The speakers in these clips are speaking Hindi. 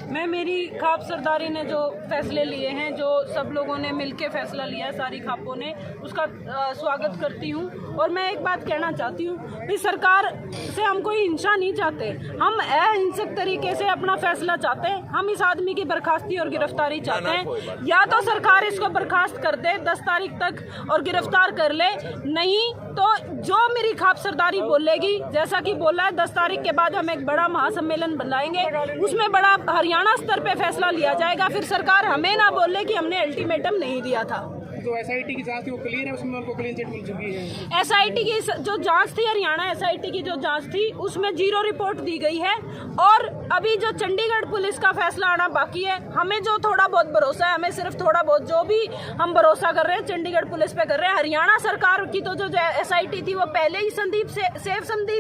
मैं मेरी खाप सरदारी ने जो फैसले लिए हैं, जो सब लोगों ने मिलकर फैसला लिया है, सारी खापों ने, उसका स्वागत करती हूँ। और मैं एक बात कहना चाहती हूँ कि सरकार से हम कोई हिंसा नहीं चाहते, हम अहिंसक तरीके से अपना फैसला चाहते हैं। हम इस आदमी की बर्खास्ती और गिरफ्तारी चाहते हैं। या तो सरकार इसको बर्खास्त कर दे 10 तारीख तक और गिरफ्तार कर ले, नहीं तो जो मेरी खाप सरदारी बोलेगी, जैसा कि बोला है 10 तारीख के बाद हम एक बड़ा महासम्मेलन बुलाएंगे, उसमें बड़ा हरियाणा स्तर पे फैसला लिया जाएगा। फिर सरकार हमें ना बोले कि हमने अल्टीमेटम नहीं दिया था। तो एसआईटी की जांच थी वो क्लियर है, उसमें उनको क्लीन चिट मिल चुकी है। एसआईटी की जो जांच थी, हरियाणा एसआईटी की जो जांच थी, उसमें 0 रिपोर्ट दी गई है। और अभी जो चंडीगढ़ पुलिस का फैसला आना बाकी है, हमें जो थोड़ा बहुत भरोसा है, हमें सिर्फ थोड़ा बहुत, जो भी हम भरोसा कर रहे हैं चंडीगढ़ पुलिस पे कर रहे हैं। हरियाणा सरकार की तो जो एसआईटी थी वो पहले ही संदीप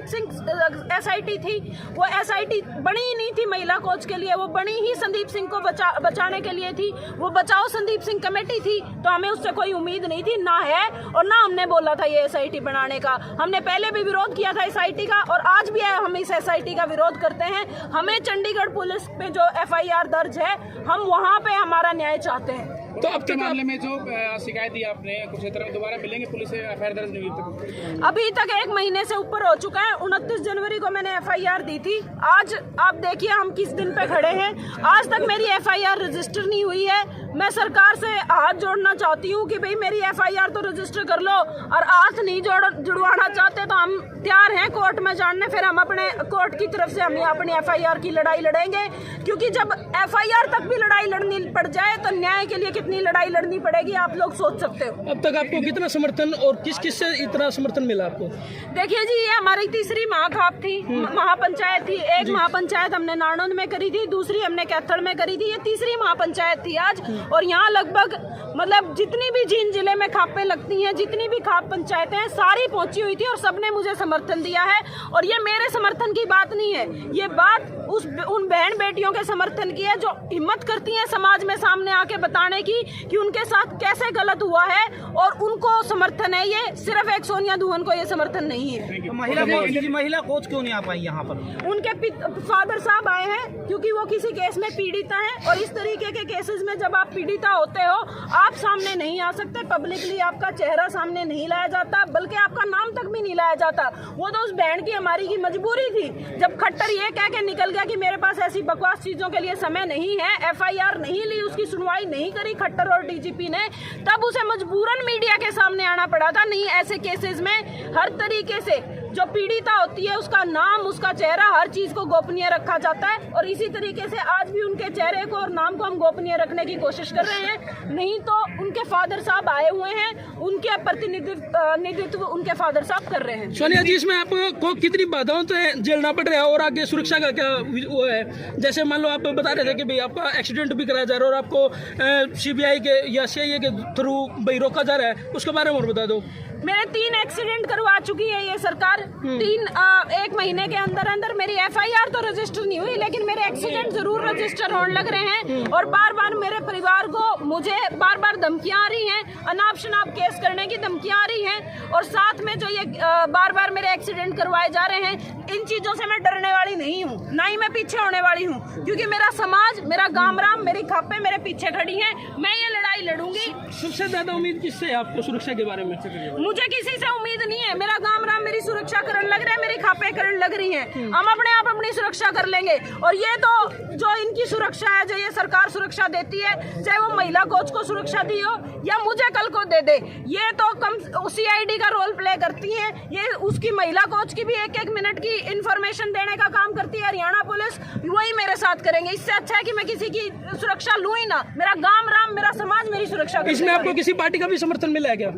सिंह एसआईटी थी, वो एसआईटी बनी ही नहीं थी महिला कोच के लिए, वो बनी ही संदीप सिंह को बचाने के लिए थी। वो बचाओ संदीप सिंह कमेटी थी, तो हमें उससे कोई उम्मीद नहीं थी, ना है और ना हमने बोला था ये एसआईटी बनाने का। हमने पहले भी विरोध किया था एसआईटी का और आज भी हम इस एसआईटी का विरोध करते हैं। हमें चंडीगढ़ पुलिस पे जो एफआईआर दर्ज है, हम वहां पे हमारा न्याय चाहते हैं। तो अब के मामले में जो शिकायत दी आपने, कुछ तरह दोबारा मिलेंगे पुलिस से एफआईआर दर्ज नहीं हुई अभी तक 1 महीने से ऊपर हो चुका है। 29 जनवरी को मैंने एफआईआर दी थी। आज आप देखिए हम किस दिन पे खड़े हैं, आज तक मेरी एफआईआर रजिस्टर नहीं हुई है। मैं सरकार से हाथ जोड़ना चाहती हूँ कि भाई मेरी एफआईआर तो रजिस्टर कर लो, और हाथ नहीं जुड़वाना चाहते तो हम तैयार हैं कोर्ट में जाने। फिर हम अपने कोर्ट की तरफ से हम अपनी एफआईआर की लड़ाई लड़ेंगे, क्योंकि जब एफआईआर तक भी लड़ाई लड़नी पड़ जाए तो न्याय के लिए कितनी लड़ाई लड़नी पड़ेगी आप लोग सोच सकते हो। अब तक आपको कितना समर्थन और किस किस से इतना समर्थन मिला आपको? देखिए जी, ये हमारी तीसरी महाखाप थी, महापंचायत थी। एक महापंचायत हमने नारनौंद में करी थी, दूसरी हमने कैथल में करी थी, ये तीसरी महापंचायत थी आज। और यहाँ लगभग मतलब जितनी भी जींद जिले में खापें लगती हैं, जितनी भी खाप पंचायतें हैं, सारी पहुंची हुई थी और सबने मुझे समर्थन दिया है। और ये मेरे समर्थन की बात नहीं है, ये बात उन बहन बेटियों के समर्थन की है जो हिम्मत करती हैं समाज में सामने आके बताने की कि उनके साथ कैसे गलत हुआ है, और उनको समर्थन है। ये सिर्फ एक सोनिया दुहन को ये समर्थन नहीं है। महिला कोच क्यों नहीं आ पाई यहाँ पर? उनके फादर साहब आए हैं, क्योंकि वो किसी केस में पीड़िता हैं, और इस तरीके के केसेस में जब आप पीड़िता होते हो, आप सामने नहीं आ सकते, पब्लिकली आपका चेहरा सामने नहीं लाया जाता, बल्कि आपका नाम तक भी नहीं लाया जाता। वो तो उस बहन की, हमारी की मजबूरी थी। जब खट्टर ये कह के निकल गया कि मेरे पास ऐसी बकवास चीजों के लिए समय नहीं है, एफआईआर नहीं ली, उसकी सुनवाई नहीं करी खट्टर और डीजीपी ने, तब उसे मजबूरन मीडिया के सामने आना पड़ा था। नहीं, ऐसे केसेस में हर तरीके से जो पीड़िता होती है उसका नाम, उसका चेहरा, हर चीज को गोपनीय रखा जाता है। और इसी तरीके से आज भी उनके चेहरे को और नाम को हम गोपनीय रखने की कोशिश कर रहे हैं। नहीं तो उनके फादर साहब आए हुए हैं, उनके प्रतिनिधित्व उनके फादर साहब कर रहे हैं। सोनिया जी, इसमें आपको कितनी बाधाओं से झेलना पड़ रहा है और आगे सुरक्षा का क्या वो है? जैसे मान लो आप बता रहे थे कि भाई आपका एक्सीडेंट भी कराया जा रहा है और आपको सीबीआई के या सीआईए के थ्रू भाई रोका जा रहा है, उसके बारे में और बता दो। मेरे 3 एक्सीडेंट करवा चुकी है ये सरकार। 1 महीने के अंदर अंदर मेरी एफआईआर तो रजिस्टर नहीं हुई, लेकिन मेरे एक्सीडेंट जरूर रजिस्टर होने लग रहे हैं। और बार बार मेरे परिवार को, मुझे बार बार धमकियां आ रही हैं, अनाप शनाप केस करने की धमकियां आ रही हैं। और साथ में जो ये बार बार मेरे एक्सीडेंट करवाए जा रहे हैं, इन चीजों से मैं डरने वाली नहीं हूँ, ना ही मैं पीछे होने वाली हूँ, क्योंकि मेरा समाज, मेरा गामराम, मेरी खापें मेरे पीछे खड़ी हैं। मैं ये लड़ाई लड़ूंगी। सबसे ज्यादा उम्मीद किससे है आपको सुरक्षा के बारे में? मुझे किसी से उम्मीद नहीं है। मेरा गामराम मेरी सुरक्षा करने लग रहा है, मेरी खापें करने लग रही हैं। हम अपने आप अपनी सुरक्षा कर लेंगे। और ये तो जो इनकी सुरक्षा है, जो ये सरकार सुरक्षा देती है, चाहे वो महिला कोच को सुरक्षा दी हो या मुझे कल को दे दे, ये तो कम सीआईडी का रोल प्ले करती है। ये उसकी महिला कोच की भी 1-1 मिनट की इंफॉर्मेशन देने का काम करती है हरियाणा पुलिस, वही मेरे साथ करेंगे। इससे अच्छा है कि मैं किसी की सुरक्षा लूं ही ना। मेरा गामराम, मेरा समाज मेरी सुरक्षा। इसमें आपको किसी पार्टी का भी समर्थन मिला है क्या?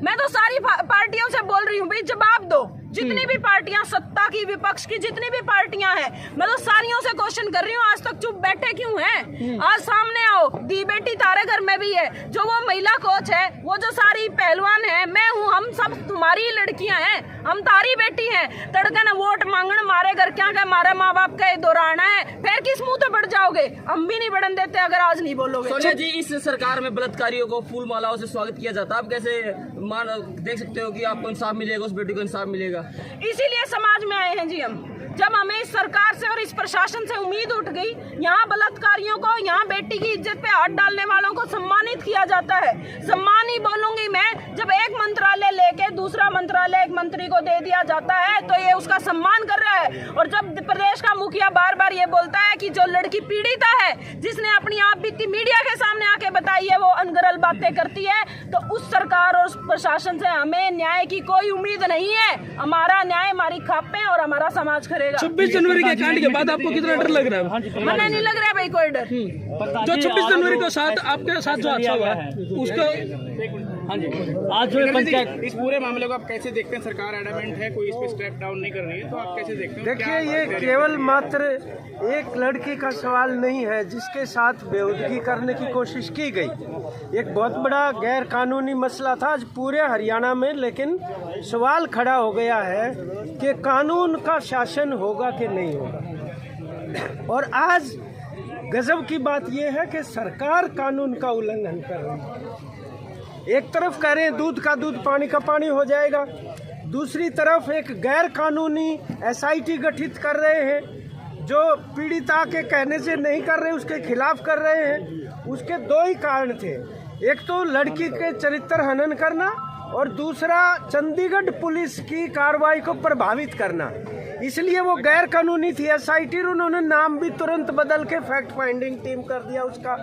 मैं तो सारी पार्टियों से बोल रही हूँ भाई, जवाब दो। जितनी भी पार्टियां, सत्ता की, विपक्ष की जितनी भी पार्टियां हैं, मैं तो सारियों से क्वेश्चन कर रही हूँ, आज तक चुप बैठे क्यों हैं? आज सामने आओ। दी बेटी तारे घर में भी है, जो वो महिला कोच है, वो जो सारी पहलवान है, मैं हूँ, हम सब तुम्हारी लड़कियां हैं, हम तारी बेटी हैं। तड़कन वोट मांगण मारे घर क्या का, मारे माँ बाप का दोहराना है, फिर किस मुंह तो बढ़ जाओगे? हम भी नहीं बढ़न देते अगर आज नहीं बोलोगे। सोनिया जी, इस सरकार में बलात्कारियों को फूल मालाओं से स्वागत किया जाता है, आप कैसे देख सकते हो कि आपको इंसाफ मिलेगा, उस बेटी को इंसाफ मिलेगा? इसीलिए समाज में आए हैं जी हम। जब हमें इस सरकार से और इस प्रशासन से उम्मीद उठ गई, यहाँ बलात्कारियों को, यहाँ बेटी की इज्जत पे हाथ डालने वालों को सम्मानित किया जाता है। सम्मान ही बोलूंगी मैं, जब एक मंत्रालय लेके दूसरा मंत्रालय एक मंत्री को दे दिया जाता है तो ये उसका सम्मान कर रहा है। और जब प्रदेश का मुखिया बार बार ये बोलता है कि जो लड़की पीड़िता है, जिसने अपनी आप बीती मीडिया के सामने आके बताई है, वो अनगरल बातें करती है, तो उस सरकार और उस प्रशासन से हमें न्याय की कोई उम्मीद नहीं है। हमारा न्याय हमारी खापें और हमारा समाज करेगा। 26 जनवरी के कांड के बाद आपको कितना डर लग रहा है? मैंने नहीं लग रहा है भाई कोई डर। जो 26 जनवरी के साथ आपके साथ जो अच्छा हुआ उसका आज जो पंचायत, इस पूरे मामले को आप कैसे देखते हैं? सरकार एडमेंट है, कोई इस पे स्टेप डाउन नहीं कर रही है, तो आप कैसे देखते हैं? देखिए, ये केवल मात्र एक लड़की का सवाल नहीं है जिसके साथ बेहूदगी करने की कोशिश की गई। एक बहुत बड़ा गैर कानूनी मसला था आज पूरे हरियाणा में, लेकिन सवाल खड़ा हो गया है कि कानून का शासन होगा कि नहीं होगा। और आज गजब की बात यह है कि सरकार कानून का उल्लंघन कर रही है। एक तरफ कह रहे हैं दूध का दूध पानी का पानी हो जाएगा, दूसरी तरफ एक गैर कानूनी SIT गठित कर रहे हैं, जो पीड़िता के कहने से नहीं कर रहे, उसके खिलाफ कर रहे हैं। उसके दो ही कारण थे, एक तो लड़की के चरित्र हनन करना और दूसरा चंडीगढ़ पुलिस की कार्रवाई को प्रभावित करना। इसलिए वो गैर कानूनी थी SIT, उन्होंने नाम भी तुरंत बदल के फैक्ट फाइंडिंग टीम कर दिया उसका,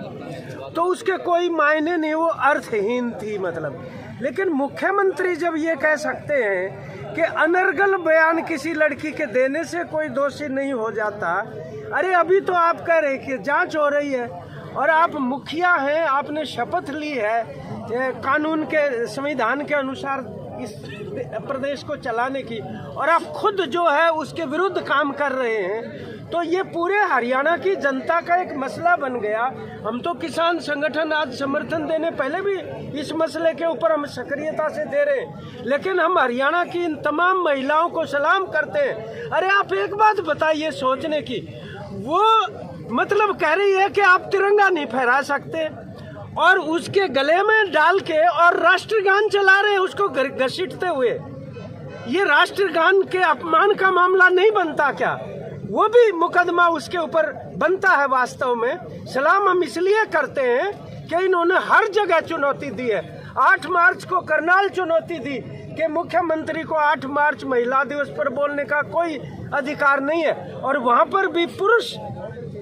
तो उसके कोई मायने नहीं, वो अर्थहीन थी मतलब। लेकिन मुख्यमंत्री जब ये कह सकते हैं कि अनर्गल बयान किसी लड़की के देने से कोई दोषी नहीं हो जाता, अरे अभी तो आप कह रहे कि जांच हो रही है और आप मुखिया हैं, आपने शपथ ली है कानून के, संविधान के अनुसार इस प्रदेश को चलाने की, और आप खुद जो है उसके विरुद्ध काम कर रहे हैं, तो ये पूरे हरियाणा की जनता का एक मसला बन गया। हम तो किसान संगठन आज समर्थन देने पहले भी इस मसले के ऊपर हम सक्रियता से दे रहे हैं, लेकिन हम हरियाणा की इन तमाम महिलाओं को सलाम करते हैं। अरे आप एक बात बताइए सोचने की, वो मतलब कह रही है कि आप तिरंगा नहीं फहरा सकते और उसके गले में डाल के और राष्ट्रगान चला रहे हैं उसको घसीटते हुए। ये राष्ट्रगान के अपमान का मामला नहीं बनता क्या? वो भी मुकदमा उसके ऊपर बनता है। वास्तव में सलाम हम इसलिए करते हैं कि इन्होंने हर जगह चुनौती दी है। 8 मार्च को करनाल चुनौती दी कि मुख्यमंत्री को 8 मार्च महिला दिवस पर बोलने का कोई अधिकार नहीं है, और वहां पर भी पुरुष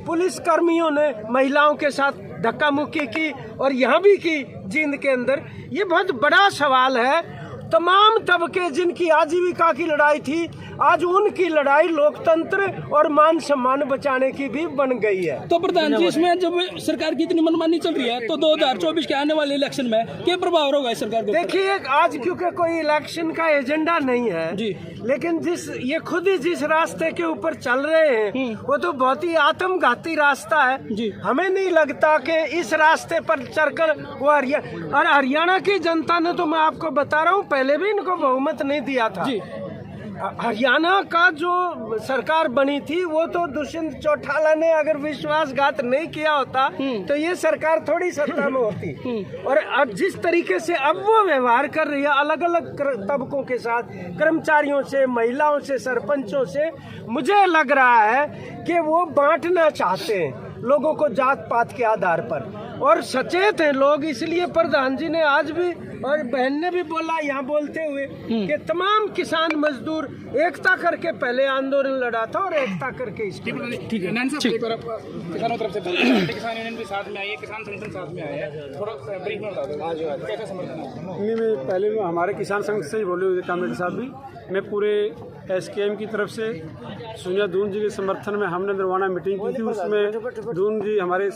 पुलिस कर्मियों ने महिलाओं के साथ धक्का मुक्की की और यहाँ भी की जींद के अंदर। ये बहुत बड़ा सवाल है। तमाम तबके जिनकी आजीविका की लड़ाई थी, आज उनकी लड़ाई लोकतंत्र और मान सम्मान बचाने की भी बन गई है। तो प्रधान जी, इसमें जब सरकार की इतनी मनमानी चल रही है तो 2024 के आने वाले इलेक्शन में क्या प्रभाव होगा इस सरकार को? देखिए, आज क्योंकि कोई इलेक्शन का एजेंडा नहीं है जी, लेकिन ये खुद ही जिस रास्ते के ऊपर चल रहे हैं वो तो बहुत ही आत्मघाती रास्ता है जी। हमें नहीं लगता कि इस रास्ते पर चलकर वो हरियाणा की जनता ने, तो मैं आपको बता रहा हूँ, पहले भी इनको बहुमत नहीं दिया था जी। हरियाणा का जो सरकार बनी थी वो तो दुष्यंत चौटाला ने अगर विश्वासघात नहीं किया होता तो ये सरकार थोड़ी सत्ता में होती। और अब जिस तरीके से अब वो व्यवहार कर रही है अलग अलग तबकों के साथ, कर्मचारियों से, महिलाओं से, सरपंचों से, मुझे लग रहा है कि वो बांटना चाहते हैं लोगों को जात पात के आधार पर, और सचेत हैं लोग। इसलिए प्रधान जी ने आज भी और बहन ने भी बोला यहाँ बोलते हुए कि तमाम किसान मजदूर एकता करके पहले आंदोलन लड़ा था और एकता करके इसको। ठीक है, किसानों तरफ से किसान यूनियन भी साथ में आई है, किसान संगठन साथ में आए हैं, थोड़ा ब्रीफ में बता दो कैसा समर्थन है? मैं पहले हमारे किसान संघ से ही बोले हुए कामेडी साहब भी, मैं पूरे SKM की तरफ से सोनिया दून जी के समर्थन में हमने नरवाना मीटिंग की थी। उसमें दून जी हमारे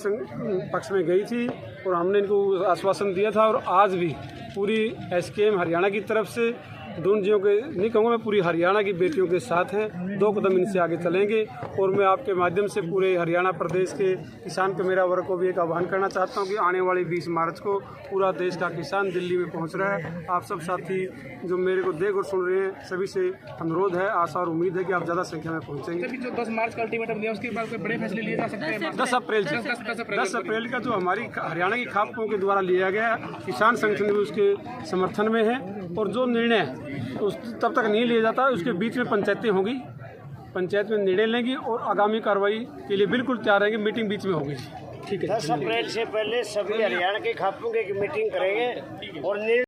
पक्ष में गई थी और हमने इनको आश्वासन दिया था, और आज भी पूरी SKM हरियाणा की तरफ से दून जियों के नहीं कहूँगा, मैं पूरी हरियाणा की बेटियों के साथ हैं। 2 कदम इनसे आगे चलेंगे। और मैं आपके माध्यम से पूरे हरियाणा प्रदेश के किसान के मेरा वर्ग को भी एक आह्वान करना चाहता हूँ कि आने वाली 20 मार्च को पूरा देश का किसान दिल्ली में पहुँच रहा है। आप सब साथी जो मेरे को देख और सुन रहे हैं, सभी से अनुरोध है, आशा और उम्मीद है कि आप ज़्यादा संख्या में पहुँचेंगे। जो 10 मार्च का अल्टीमेटम दिया उसके बाद कोई बड़े फैसले लिए जा सकते हैं? 10 अप्रैल का जो हमारी हरियाणा की खापों के द्वारा लिया गया, किसान संगठन भी उसके समर्थन में है। और जो निर्णय उस तब तक नहीं लिया जाता, उसके बीच में पंचायतें होंगी पंचायत में निर्णय लेंगी और आगामी कार्रवाई के लिए बिल्कुल तैयार रहेंगे। मीटिंग बीच में होगी। ठीक है। 10 अप्रैल से पहले सभी हरियाणा के खापों की मीटिंग करेंगे और